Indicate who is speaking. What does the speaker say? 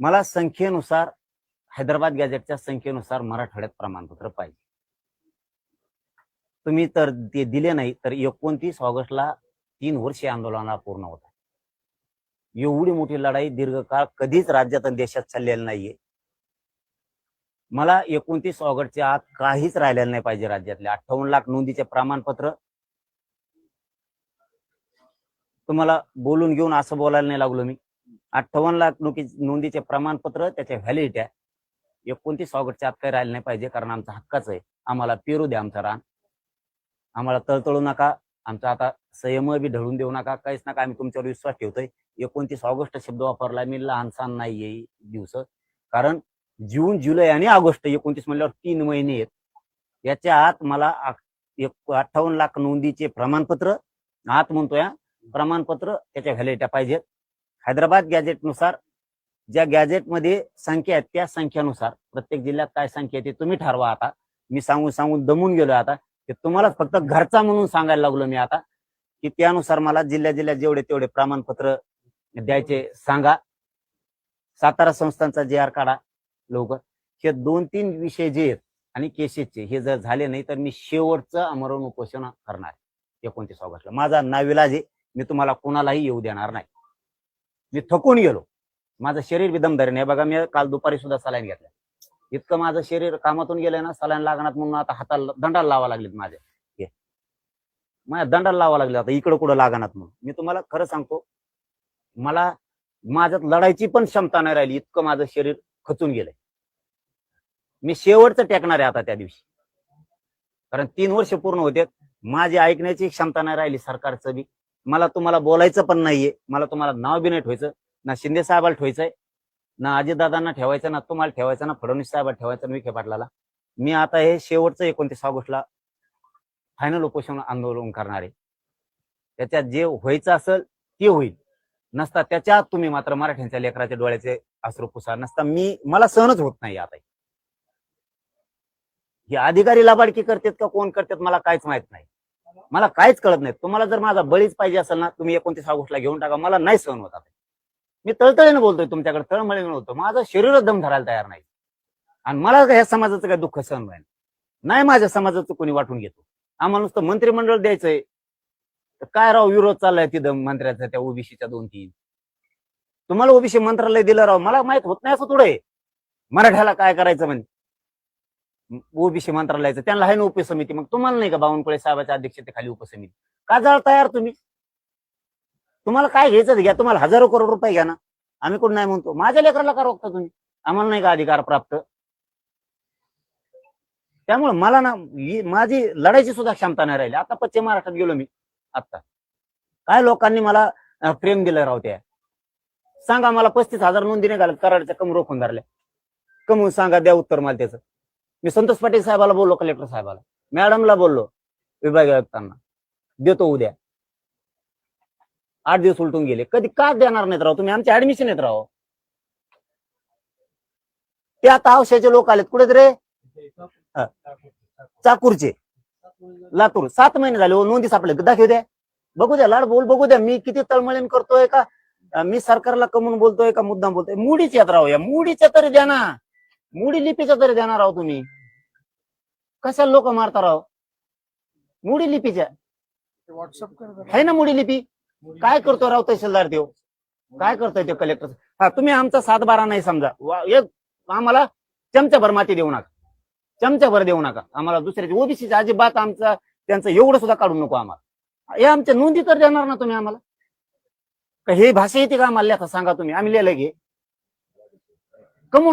Speaker 1: मला संख्येनुसार हैदराबाद गॅजेटच्या संख्येनुसार मराठवाड्यात प्रमाणपत्र पाहिजे. तुम्ही तर ते दिले नाही तर 29 ऑगस्टला 3 वर्षे आंदोलनाला पूर्ण होत. एवढी मोठी लढाई दीर्घकाळ कधीच राज्यात आणि देशात चाललेली नाहीये. मला 29 ऑगस्टच्या आत काहीच राहिलेलं नाही पाहिजे. राज्यातले 58 लाख नोंदीचे प्रमाणपत्र तुम्हाला बोलून घेऊन असं बोलायला नाही लागलो मी. 58 लाख नोंदीचे प्रमाणपत्र त्याच्या व्हॅलिडिटी आहे. 29 ऑगस्टच्या आत काही राहिलं नाही पाहिजे, कारण आमचा हक्काच आहे. आम्हाला पेरू द्या आमचा रान, आम्हाला तळतळू नका, आमचा आता संयम बी ढळून देऊ नका, काहीच नका. आम्ही तुमच्यावर विश्वास ठेवतोय. 29 ऑगस्ट शब्द वापरला मी, लहानसहान नाहीये दिवस, कारण जून जुलै आणि ऑगस्ट 29 म्हणल्यावर 3 महिने आहेत. याच्या आत मला 58 लाख नोंदीचे प्रमाणपत्र आत म्हणतोय, प्रमाणपत्र त्याच्या व्हॅलिडिटी पाहिजेत. हैदराबाद गॅजेटनुसार ज्या गॅजेटमध्ये संख्या आहेत त्या संख्यानुसार प्रत्येक जिल्ह्यात काय संख्या आहे ते तुम्ही ठरवा. आता मी सांगून दमून गेलो. आता ते तुम्हालाच फक्त घरचा म्हणून सांगायला लागलो मी आता, की त्यानुसार मला जिल्ह्यात जेवढे तेवढे प्रमाणपत्र द्यायचे सांगा. सातारा संस्थांचा JR काढा लवकर. हे 2-3 विषय जे आहेत आणि केसेसचे हे जर झाले नाही तर मी शेवटचं आमरण उपोषण करणार 29 ऑगस्टला. माझा नाविलाज आहे. मी तुम्हाला कोणालाही येऊ देणार नाही. मी थकून गेलो. माझं शरीर बी दमदारी नाही. बघा, मी काल दुपारी सुद्धा सलाईन घेतला. इतकं माझं शरीर कामातून गेलंय ना, सलाईन लागणार म्हणून आता हाताला दंडाला लावा लागलेत माझ्या दंडाला लावा लागले आता, इकडं कुठं लागणार म्हणून. मी तुम्हाला खरं सांगतो, मला माझ्यात लढायची पण क्षमता नाही राहिली. इतकं माझं शरीर खचून गेलंय. मी शेवटचं टेकणार आहे आता त्या दिवशी, कारण 3 वर्ष पूर्ण होते. माझी ऐकण्याची क्षमता नाही राहिली सरकारचं बी. मला तुम्हाला बोलायचं पण नाहीये. मला तुम्हाला नाव बी नाही ठेवायचं. ना शिंदे साहेबाला ठेवायचंय, ना अजितदादांना ठेवायचं, ना तुम्हाला ठेवायचं, ना फडणवीस साहेबाला ठेवायचं, विखे पाटलाला. मी आता हे शेवटचं 29 ऑगस्टला फायनल उपोषण आंदोलन करणार आहे. त्याच्यात जे व्हायचं असेल ते होईल. नसता त्याच्यात तुम्ही मात्र मराठ्यांच्या लेकराच्या डोळ्याचे अश्रू पुसा. नसता मला सहनच होत नाही. आता हे अधिकारी लाबाडकी करतात का कोण करतात मला काहीच माहित नाही. मला काहीच कळत नाही. तुम्हाला जर माझा बळीच पाहिजे असेल ना, तुम्ही 29 ऑगस्टला घेऊन टाका. मला नाही सहन होत. आता मी तळतळीने बोलतोय तुमच्याकडे, तळमळीने बोलतो. माझं शरीरच दम धरायला तयार नाही. आणि मला ह्या समाजाचं काय दुःख सहन व्हायला नाही. माझ्या समाजाचं कोणी वाटून घेतो. आम्हाला नुसतं मंत्रिमंडळ द्यायचंय तर काय राव विरोध चाललाय तिथं मंत्र्याचा, त्या ओबीसीच्या 2-3. तुम्हाला ओबीसी मंत्रालय दिलं राव, मला माहित होत नाही असं थोडं. मराठ्याला काय करायचं म्हणजे ओबीसी मंत्रालयाचं, त्यांना आहे ना उपसमिती. मग तुम्हाला नाही का बावनकुळे साहेबाच्या अध्यक्षतेखाली उपसमिती? का जाळ तयार तुम्ही? तुम्हाला काय घ्यायचं घ्या. तुम्हाला हजारो करोड रुपये घ्या ना, आम्ही कोण नाही म्हणतो. माझ्या लेकराला का रोखता तुम्ही? आम्हाला नाही का अधिकार प्राप्त? त्यामुळे मला ना माझी लढायची सुद्धा क्षमता नाही राहिली. आता पश्चिम महाराष्ट्रात गेलो मी. आता काय लोकांनी मला प्रेम दिलं राव. त्या सांगा मला 35,000 नोंदी नाही घालत कराडच्या कम रोखून धरल्या. कमून सांगा, द्या उत्तर मला त्याचं. मी संतोष पाटील साहेबाला बोललो, कलेक्टर साहेबाला, मॅडमला बोललो, विभागीय आयुक्तांना, देतो उद्या. 8 दिवस उलटून गेले. कधी का देणार नाहीत राव तुम्ही? आमचे ऍडमिशन येत राव. ते आता औषधाचे लोक आलेत. कुठे रे? चाकूरचे, लातूर. 7 महिने झाले नोंदी सापडले. दाखवू द्या, बघू द्या, लाड बोल बघू द्या. मी किती तळमळीन करतोय का, मी सरकारला कमवून बोलतोय का मुद्दाम बोलतोय? मुडीच येत राव. या मुडीच्या तरी द्या ना, मुडी लिपीच्या तरी देणार राव तुम्ही. कशाला लोक मारता राव? मुडी लिपीच्या आहे ना, मुडी लिपी. काय करतो राव तहसीलदार देव? काय करतोय ते कलेक्टर? हा, तुम्ही आमचा 7-12 नाही समजा. आम्हाला चमच्याभर माती देऊ नका, चमच्याभर देऊ नका आम्हाला. दुसऱ्याची ओबीसीच्या अजिबात आमचा त्यांचं एवढं सुद्धा काढू नको आम्हाला. हे आमच्या नोंदी तर देणार ना तुम्ही आम्हाला? हे भाषा येते का आम्हाला? सांगा तुम्ही, आम्ही लिहिलं घे. कमून